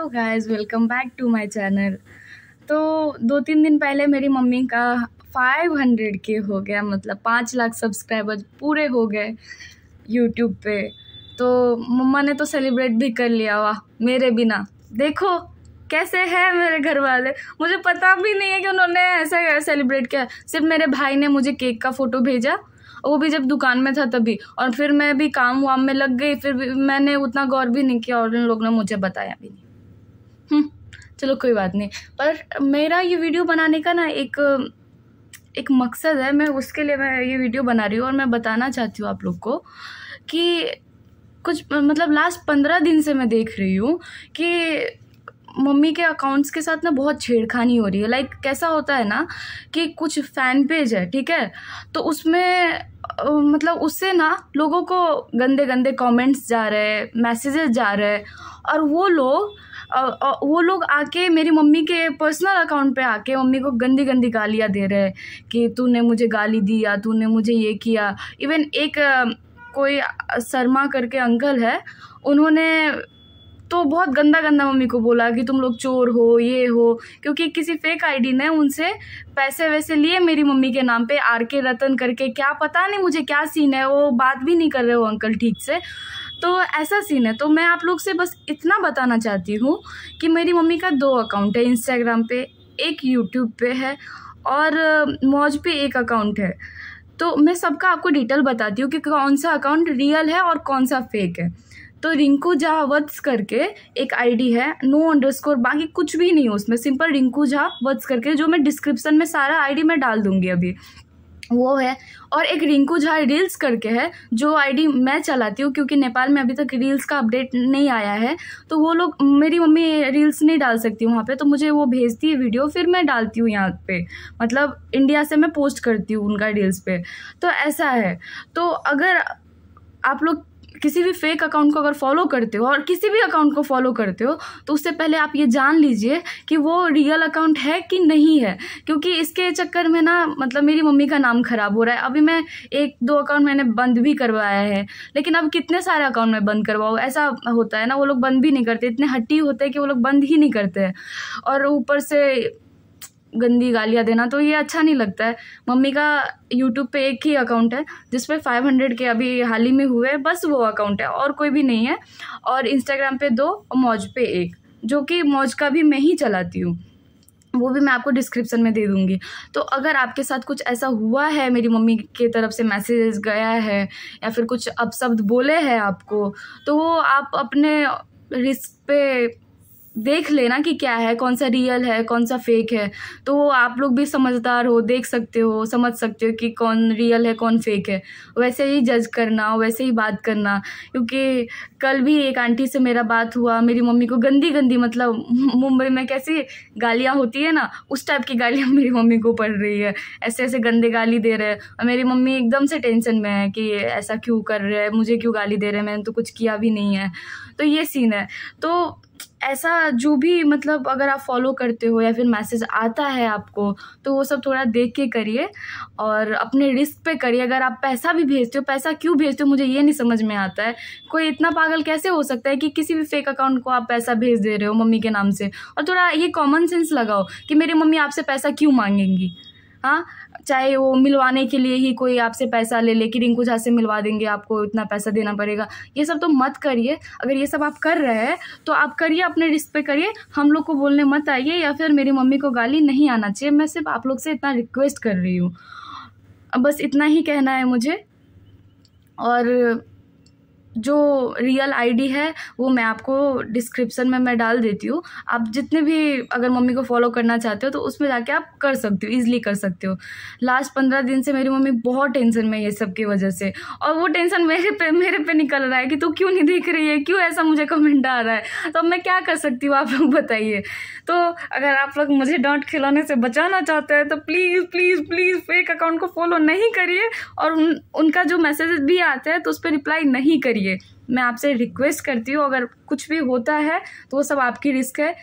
Guys, welcome back to my channel. तो 2-3 दिन पहले मेरी मम्मी का 500K हो गया, मतलब 5 लाख सब्सक्राइबर्स पूरे हो गए यूट्यूब पे। तो मम्मा ने तो सेलिब्रेट भी कर लिया, वाह, मेरे बिना। देखो कैसे है मेरे घर वाले, मुझे पता भी नहीं है कि उन्होंने ऐसा सेलिब्रेट किया। सिर्फ मेरे भाई ने मुझे केक का फ़ोटो भेजा, वो भी जब दुकान में था तभी, और फिर मैं भी काम वाम में लग गई, फिर भी मैंने उतना गौर भी नहीं किया और उन लोगों ने मुझे बताया भी नहीं। चलो कोई बात नहीं। पर मेरा ये वीडियो बनाने का ना एक मकसद है, मैं उसके लिए मैं ये वीडियो बना रही हूँ। और मैं बताना चाहती हूँ आप लोग को कि कुछ मतलब लास्ट 15 दिन से मैं देख रही हूँ कि मम्मी के अकाउंट्स के साथ ना बहुत छेड़खानी हो रही है। लाइक कैसा होता है ना कि कुछ फ़ैन पेज है, ठीक है, तो उसमें मतलब उससे ना लोगों को गंदे गंदे कमेंट्स जा रहे हैं, मैसेजेस जा रहे हैं, और वो लोग आके मेरी मम्मी के पर्सनल अकाउंट पे आके मम्मी को गंदी गंदी गालियाँ दे रहे हैं कि तूने मुझे गाली दी या तूने मुझे ये किया। इवन एक कोई शर्मा करके अंकल है, उन्होंने तो बहुत गंदा गंदा मम्मी को बोला कि तुम लोग चोर हो, ये हो, क्योंकि किसी फेक आईडी ने उनसे पैसे वैसे लिए मेरी मम्मी के नाम पे। RK रतन करके, क्या पता नहीं मुझे क्या सीन है, वो बात भी नहीं कर रहे हो अंकल ठीक से। तो ऐसा सीन है। तो मैं आप लोग से बस इतना बताना चाहती हूँ कि मेरी मम्मी का 2 अकाउंट है, इंस्टाग्राम पे एक, यूट्यूब पे है, और मौज पे एक अकाउंट है। तो मैं सबका आपको डिटेल बताती हूँ कि कौन सा अकाउंट रियल है और कौन सा फेक है। तो रिंकू झा वत्स करके एक आईडी है, नो अंडरस्कोर, बाकी कुछ भी नहीं है उसमें, सिंपल रिंकू झा वत्स करके, जो मैं डिस्क्रिप्शन में सारा आईडी में डाल दूँगी अभी, वो है। और एक रिंकू झा रील्स करके है, जो आईडी मैं चलाती हूँ, क्योंकि नेपाल में अभी तक रील्स का अपडेट नहीं आया है। तो वो लोग, मेरी मम्मी रील्स नहीं डाल सकती वहाँ पे, तो मुझे वो भेजती है वीडियो, फिर मैं डालती हूँ यहाँ पे, मतलब इंडिया से मैं पोस्ट करती हूँ उनका रील्स पे। तो ऐसा है। तो अगर आप लोग किसी भी फेक अकाउंट को अगर फॉलो करते हो और किसी भी अकाउंट को फॉलो करते हो, तो उससे पहले आप ये जान लीजिए कि वो रियल अकाउंट है कि नहीं है, क्योंकि इसके चक्कर में ना मतलब मेरी मम्मी का नाम ख़राब हो रहा है। अभी मैं 1-2 अकाउंट मैंने बंद भी करवाया है, लेकिन अब कितने सारे अकाउंट में बंद करवाओ, ऐसा होता है ना। वो लोग बंद भी नहीं करते, इतने हट्टी होते हैं कि वो लोग बंद ही नहीं करते हैं, और ऊपर से गंदी गालियाँ देना, तो ये अच्छा नहीं लगता है। मम्मी का यूट्यूब पे एक ही अकाउंट है जिस पे 500K अभी हाल ही में हुए, बस वो अकाउंट है, और कोई भी नहीं है। और इंस्टाग्राम पे 2 और मौज पे 1, जो कि मौज का भी मैं ही चलाती हूँ, वो भी मैं आपको डिस्क्रिप्शन में दे दूँगी। तो अगर आपके साथ कुछ ऐसा हुआ है, मेरी मम्मी की तरफ से मैसेज गया है या फिर कुछ अपशब्द बोले हैं आपको, तो वो आप अपने रिस्क पे देख लेना कि क्या है, कौन सा रियल है, कौन सा फेक है। तो वो आप लोग भी समझदार हो, देख सकते हो, समझ सकते हो कि कौन रियल है कौन फेक है, वैसे ही जज करना, वैसे ही बात करना। क्योंकि कल भी एक आंटी से मेरा बात हुआ, मेरी मम्मी को गंदी गंदी, मतलब मुंबई में कैसी गालियाँ होती है ना, उस टाइप की गालियाँ मेरी मम्मी को पड़ रही है, ऐसे ऐसे गंदे गाली दे रहे हैं। और मेरी मम्मी एकदम से टेंशन में है कि ऐसा क्यों कर रहे हैं, मुझे क्यों गाली दे रहे हैं, मैंने तो कुछ किया भी नहीं है। तो ये सीन है। तो ऐसा जो भी, मतलब अगर आप फॉलो करते हो या फिर मैसेज आता है आपको, तो वो सब थोड़ा देख के करिए और अपने रिस्क पे करिए। अगर आप पैसा भी भेजते हो, पैसा क्यों भेजते हो मुझे ये नहीं समझ में आता है। कोई इतना पागल कैसे हो सकता है कि किसी भी फेक अकाउंट को आप पैसा भेज दे रहे हो मम्मी के नाम से। और थोड़ा ये कॉमन सेंस लगाओ कि मेरी मम्मी आपसे पैसा क्यों मांगेंगी, हाँ, चाहे वो मिलवाने के लिए ही कोई आपसे पैसा ले ले कि रिंकू झा से मिलवा देंगे, आपको इतना पैसा देना पड़ेगा। ये सब तो मत करिए। अगर ये सब आप कर रहे हैं तो आप करिए, अपने रिस्क पे करिए, हम लोग को बोलने मत आइए, या फिर मेरी मम्मी को गाली नहीं आना चाहिए। मैं सिर्फ आप लोग से इतना रिक्वेस्ट कर रही हूँ, बस इतना ही कहना है मुझे। और जो रियल आईडी है वो मैं आपको डिस्क्रिप्शन में मैं डाल देती हूँ। आप जितने भी अगर मम्मी को फॉलो करना चाहते हो तो उसमें जाके आप कर सकते हो, ईज़िली कर सकते हो। लास्ट 15 दिन से मेरी मम्मी बहुत टेंशन में है ये सब की वजह से, और वो टेंशन मेरे पे निकल रहा है कि तू क्यों नहीं देख रही है, क्यों ऐसा मुझे कमेंट आ रहा है। तो अब मैं क्या कर सकती हूँ, आप लोग बताइए। तो अगर आप लोग मुझे डांट खिलाने से बचाना चाहते हैं तो please please please fake account को फॉलो नहीं करिए, और उनका जो मैसेज भी आता है तो उस पर रिप्लाई नहीं करिए। मैं आपसे रिक्वेस्ट करती हूँ। अगर कुछ भी होता है तो वो सब आपकी रिस्क है,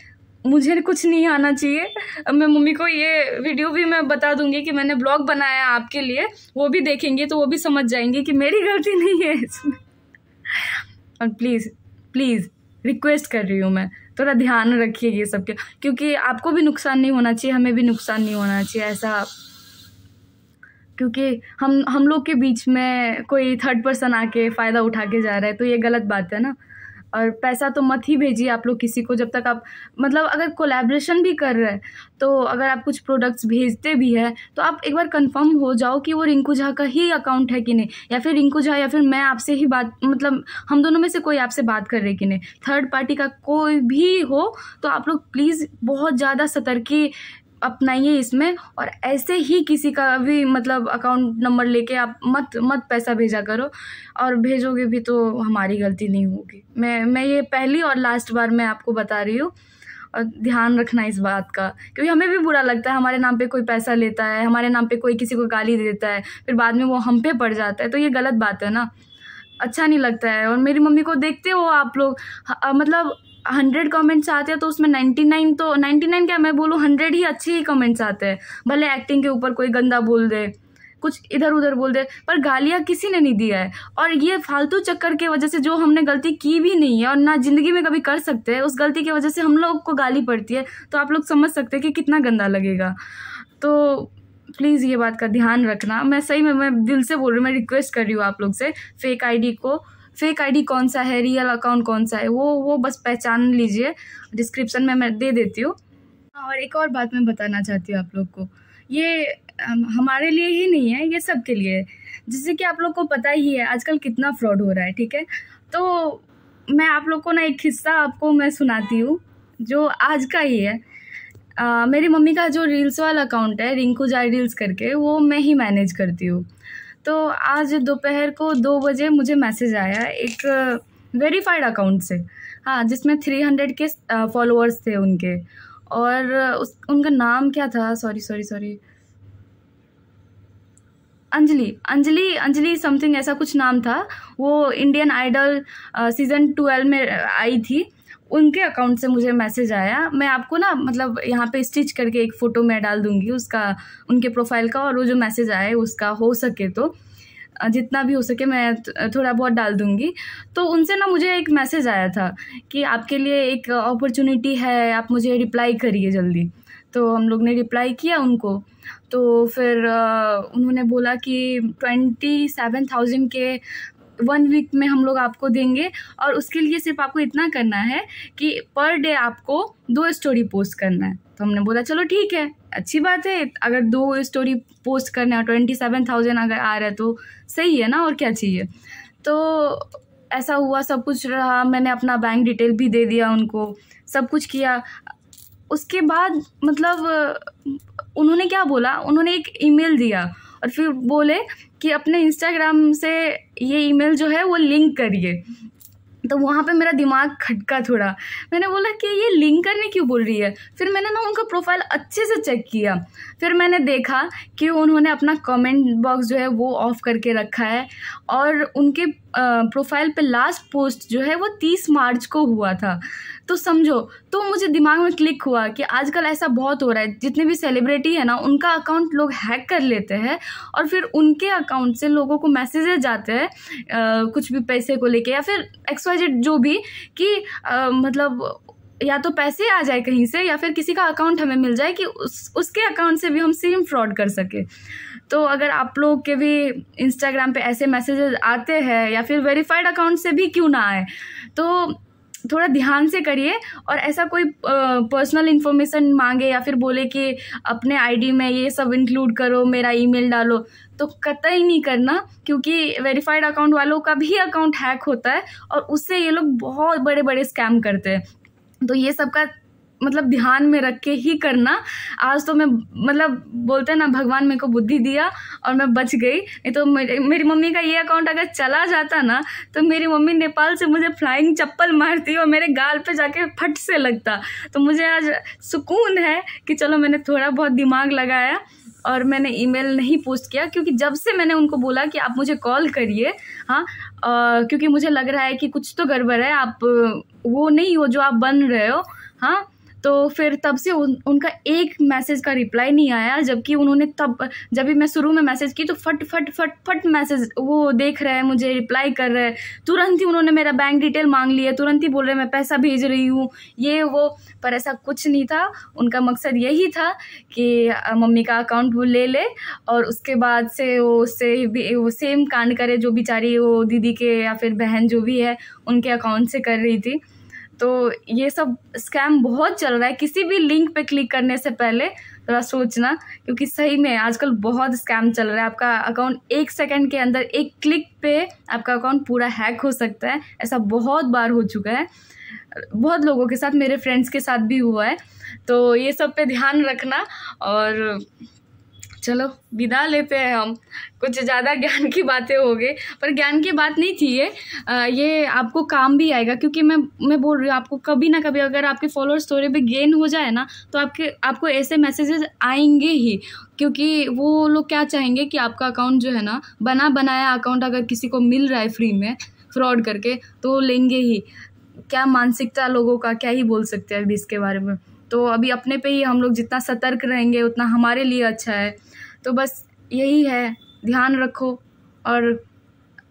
मुझे कुछ नहीं आना चाहिए। मैं मम्मी को ये वीडियो भी मैं बता दूंगी कि मैंने ब्लॉग बनाया आपके लिए, वो भी देखेंगे तो वो भी समझ जाएंगे कि मेरी गलती नहीं है इसमें। और प्लीज़ प्लीज़ रिक्वेस्ट कर रही हूँ मैं, थोड़ा ध्यान रखिए ये सब के, क्योंकि आपको भी नुकसान नहीं होना चाहिए, हमें भी नुकसान नहीं होना चाहिए ऐसा, क्योंकि हम लोग के बीच में कोई थर्ड पर्सन आके फ़ायदा उठा के जा रहा है, तो ये गलत बात है ना। और पैसा तो मत ही भेजिए आप लोग किसी को, जब तक आप मतलब अगर कोलैबोरेशन भी कर रहे हैं तो अगर आप कुछ प्रोडक्ट्स भेजते भी हैं तो आप एक बार कंफर्म हो जाओ कि वो रिंकू झा का ही अकाउंट है कि नहीं, या फिर रिंकू झा या फिर मैं आपसे ही बात, मतलब हम दोनों में से कोई आपसे बात कर रहे कि नहीं। थर्ड पार्टी का कोई भी हो तो आप लोग प्लीज़ बहुत ज़्यादा सतर्की अपनाइए इसमें, और ऐसे ही किसी का भी मतलब अकाउंट नंबर लेके आप मत पैसा भेजा करो, और भेजोगे भी तो हमारी गलती नहीं होगी। मैं ये पहली और लास्ट बार मैं आपको बता रही हूँ, और ध्यान रखना इस बात का, क्योंकि हमें भी बुरा लगता है हमारे नाम पे कोई पैसा लेता है, हमारे नाम पे कोई किसी को गाली देता है, फिर बाद में वो हम पे पड़ जाता है, तो ये गलत बात है ना, अच्छा नहीं लगता है। और मेरी मम्मी को देखते हो आप लोग, मतलब 100 कमेंट्स आते हैं तो उसमें 99 क्या मैं बोलूँ 100 ही अच्छे ही कमेंट्स आते हैं, भले एक्टिंग के ऊपर कोई गंदा बोल दे, कुछ इधर उधर बोल दे, पर गालियाँ किसी ने नहीं दिया है। और ये फालतू चक्कर की वजह से जो हमने गलती की भी नहीं है और ना ज़िंदगी में कभी कर सकते हैं, उस गलती की वजह से हम लोग को गाली पड़ती है, तो आप लोग समझ सकते हैं कि कितना गंदा लगेगा। तो प्लीज़ ये बात का ध्यान रखना, मैं सही में मैं दिल से बोल रही हूँ, मैं रिक्वेस्ट कर रही हूँ आप लोग से, फेक आईडी कौन सा है, रियल अकाउंट कौन सा है, वो बस पहचान लीजिए। डिस्क्रिप्शन में मैं दे देती हूँ। और एक और बात मैं बताना चाहती हूँ आप लोग को, ये हमारे लिए ही नहीं है, ये सब के लिए है। जैसे कि आप लोग को पता ही है आजकल कितना फ्रॉड हो रहा है, ठीक है। तो मैं आप लोग को ना एक किस्सा आपको मैं सुनाती हूँ जो आज का ही है। मेरी मम्मी का जो रील्स वाला अकाउंट है रिंकू झा रील्स करके, वो मैं ही मैनेज करती हूँ। तो आज दोपहर को 2 बजे मुझे मैसेज आया एक वेरीफाइड अकाउंट से, हाँ, जिसमें 300 के फॉलोअर्स थे उनके, और उनका नाम क्या था, सॉरी, अंजलि समथिंग ऐसा कुछ नाम था। वो इंडियन आइडल सीज़न 12 में आई थी, उनके अकाउंट से मुझे मैसेज आया। मैं आपको ना मतलब यहाँ पे स्टिच करके एक फ़ोटो मैं डाल दूँगी उसका, उनके प्रोफाइल का, और वो जो मैसेज आए उसका, हो सके तो जितना भी हो सके मैं थोड़ा बहुत डाल दूँगी। तो उनसे ना मुझे एक मैसेज आया था कि आपके लिए एक अपॉर्चुनिटी है, आप मुझे रिप्लाई करिए जल्दी। तो हम लोग ने रिप्लाई किया उनको, तो फिर उन्होंने बोला कि 27,000 के 1 वीक में हम लोग आपको देंगे, और उसके लिए सिर्फ आपको इतना करना है कि पर डे आपको 2 स्टोरी पोस्ट करना है। तो हमने बोला चलो ठीक है, अच्छी बात है, अगर 2 स्टोरी पोस्ट करना है 27,000 अगर आ रहा है तो सही है ना, और क्या चाहिए। तो ऐसा हुआ, सब कुछ रहा, मैंने अपना बैंक डिटेल भी दे दिया उनको, सब कुछ किया। उसके बाद मतलब उन्होंने क्या बोला, उन्होंने एक ईमेल दिया और फिर बोले कि अपने इंस्टाग्राम से ये ईमेल जो है वो लिंक करिए। तो वहाँ पे मेरा दिमाग खटका थोड़ा, मैंने बोला कि ये लिंक करने क्यों बोल रही है। फिर मैंने ना उनका प्रोफाइल अच्छे से चेक किया, फिर मैंने देखा कि उन्होंने अपना कमेंट बॉक्स जो है वो ऑफ करके रखा है, और उनके प्रोफाइल पे लास्ट पोस्ट जो है वो 30 मार्च को हुआ था। तो समझो, तो मुझे दिमाग में क्लिक हुआ कि आजकल ऐसा बहुत हो रहा है, जितने भी सेलिब्रिटी है ना उनका अकाउंट लोग हैक कर लेते हैं, और फिर उनके अकाउंट से लोगों को मैसेजेस जाते हैं कुछ भी पैसे को लेके, या फिर XYZ जो भी, कि मतलब या तो पैसे आ जाए कहीं से, या फिर किसी का अकाउंट हमें मिल जाए कि उसके अकाउंट से भी हम सेम फ्रॉड कर सके। तो अगर आप लोग के भी इंस्टाग्राम पे ऐसे मैसेजेस आते हैं, या फिर वेरीफाइड अकाउंट से भी क्यों ना आए, तो थोड़ा ध्यान से करिए। और ऐसा कोई पर्सनल इन्फॉर्मेशन मांगे या फिर बोले कि अपने आईडी में ये सब इंक्लूड करो, मेरा ईमेल डालो, तो कतई नहीं करना, क्योंकि वेरीफाइड अकाउंट वालों का भी अकाउंट हैक होता है, और उससे ये लोग बहुत बड़े बड़े स्कैम करते हैं। तो ये सब का मतलब ध्यान में रख के ही करना। आज तो मैं मतलब बोलते हैं ना, भगवान मेरे को बुद्धि दिया और मैं बच गई, नहीं तो मेरी मम्मी का ये अकाउंट अगर चला जाता ना, तो मेरी मम्मी नेपाल से मुझे फ्लाइंग चप्पल मारती और मेरे गाल पे जाके फट से लगता। तो मुझे आज सुकून है कि चलो मैंने थोड़ा बहुत दिमाग लगाया और मैंने ईमेल नहीं पोस्ट किया, क्योंकि जब से मैंने उनको बोला कि आप मुझे कॉल करिए, हाँ, क्योंकि मुझे लग रहा है कि कुछ तो गड़बड़ है, आप वो नहीं हो जो आप बन रहे हो, हाँ, तो फिर तब से उनका एक मैसेज का रिप्लाई नहीं आया, जबकि उन्होंने तब जब भी मैं शुरू में मैसेज की तो फट फट फट फट मैसेज वो देख रहे हैं, मुझे रिप्लाई कर रहे हैं। तुरंत ही उन्होंने मेरा बैंक डिटेल मांग लिया, तुरंत ही बोल रहे हैं मैं पैसा भेज रही हूँ ये वो। पर ऐसा कुछ नहीं था, उनका मकसद यही था कि मम्मी का अकाउंट वो ले ले और उसके बाद से वो सेम कांड करे जो बेचारी वो दीदी के या फिर बहन जो भी है उनके अकाउंट से कर रही थी। तो ये सब स्कैम बहुत चल रहा है, किसी भी लिंक पे क्लिक करने से पहले थोड़ा सोचना, क्योंकि सही में आजकल बहुत स्कैम चल रहा है। आपका अकाउंट 1 सेकंड के अंदर, 1 क्लिक पे आपका अकाउंट पूरा हैक हो सकता है। ऐसा बहुत बार हो चुका है, बहुत लोगों के साथ, मेरे फ्रेंड्स के साथ भी हुआ है। तो ये सब पे ध्यान रखना। और चलो विदा लेते हैं हम, कुछ ज़्यादा ज्ञान की बातें हो गई, पर ज्ञान की बात नहीं थी ये आपको काम भी आएगा। क्योंकि मैं बोल रही हूँ आपको, कभी ना कभी अगर आपके फॉलोअर स्टोरी पे गेन हो जाए ना तो आपको ऐसे मैसेजेस आएंगे ही। क्योंकि वो लोग क्या चाहेंगे कि आपका अकाउंट जो है ना, बनाया अकाउंट अगर किसी को मिल रहा है फ्री में फ्रॉड करके तो लेंगे ही। क्या मानसिकता लोगों का, क्या ही बोल सकते हैं अभी इसके बारे में। तो अभी अपने पे ही हम लोग जितना सतर्क रहेंगे उतना हमारे लिए अच्छा है। तो बस यही है, ध्यान रखो। और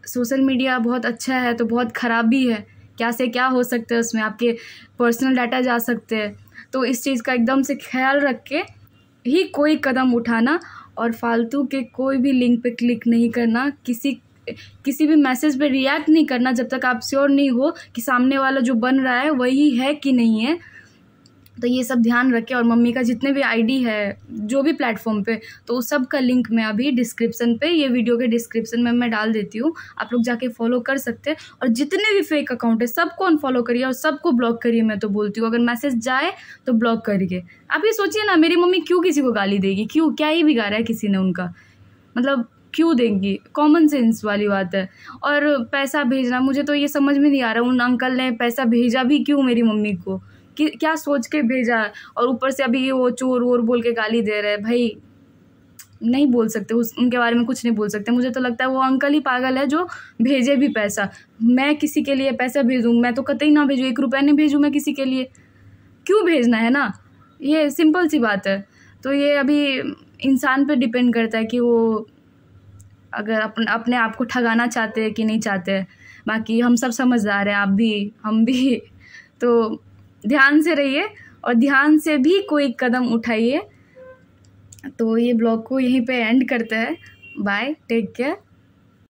सोशल मीडिया बहुत अच्छा है तो बहुत ख़राब भी है, क्या से क्या हो सकता है उसमें, आपके पर्सनल डाटा जा सकते हैं। तो इस चीज़ का एकदम से ख्याल रख के ही कोई कदम उठाना, और फालतू के कोई भी लिंक पे क्लिक नहीं करना, किसी भी मैसेज पे रिएक्ट नहीं करना जब तक आप श्योर नहीं हो कि सामने वाला जो बन रहा है वही है कि नहीं है। तो ये सब ध्यान रखें। और मम्मी का जितने भी आईडी है जो भी प्लेटफॉर्म पे, तो उस सब का लिंक मैं अभी डिस्क्रिप्शन पे, ये वीडियो के डिस्क्रिप्शन में मैं डाल देती हूँ, आप लोग जाके फॉलो कर सकते हैं। और जितने भी फेक अकाउंट है सबको अनफॉलो करिए और सबको ब्लॉक करिए। मैं तो बोलती हूँ अगर मैसेज जाए तो ब्लॉक करिए। आप ये सोचिए ना, मेरी मम्मी क्यों किसी को गाली देगी, क्यों, क्या ही बिगाड़ा है किसी ने उनका, मतलब क्यों देंगी, कॉमन सेंस वाली बात है। और पैसा भेजना, मुझे तो ये समझ में नहीं आ रहा उन अंकल ने पैसा भेजा भी क्यों मेरी मम्मी को, कि क्या सोच के भेजा। और ऊपर से अभी वो चोर वोर बोल के गाली दे रहे हैं। भाई नहीं बोल सकते, उनके बारे में कुछ नहीं बोल सकते। मुझे तो लगता है वो अंकल ही पागल है जो भेजे भी पैसा। मैं किसी के लिए पैसा भेजूँ, मैं तो कतई ना भेजूँ, 1 रुपया नहीं भेजूँ मैं किसी के लिए, क्यों भेजना है ना, ये सिंपल सी बात है। तो ये अभी इंसान पे डिपेंड करता है कि वो अगर अपने आप को ठगाना चाहते हैं कि नहीं चाहते हैं। बाकी हम सब समझदार हैं, आप भी हम भी। तो ध्यान से रहिए और ध्यान से भी कोई कदम उठाइए। तो ये ब्लॉग को यहीं पे एंड करते हैं। Bye, take care.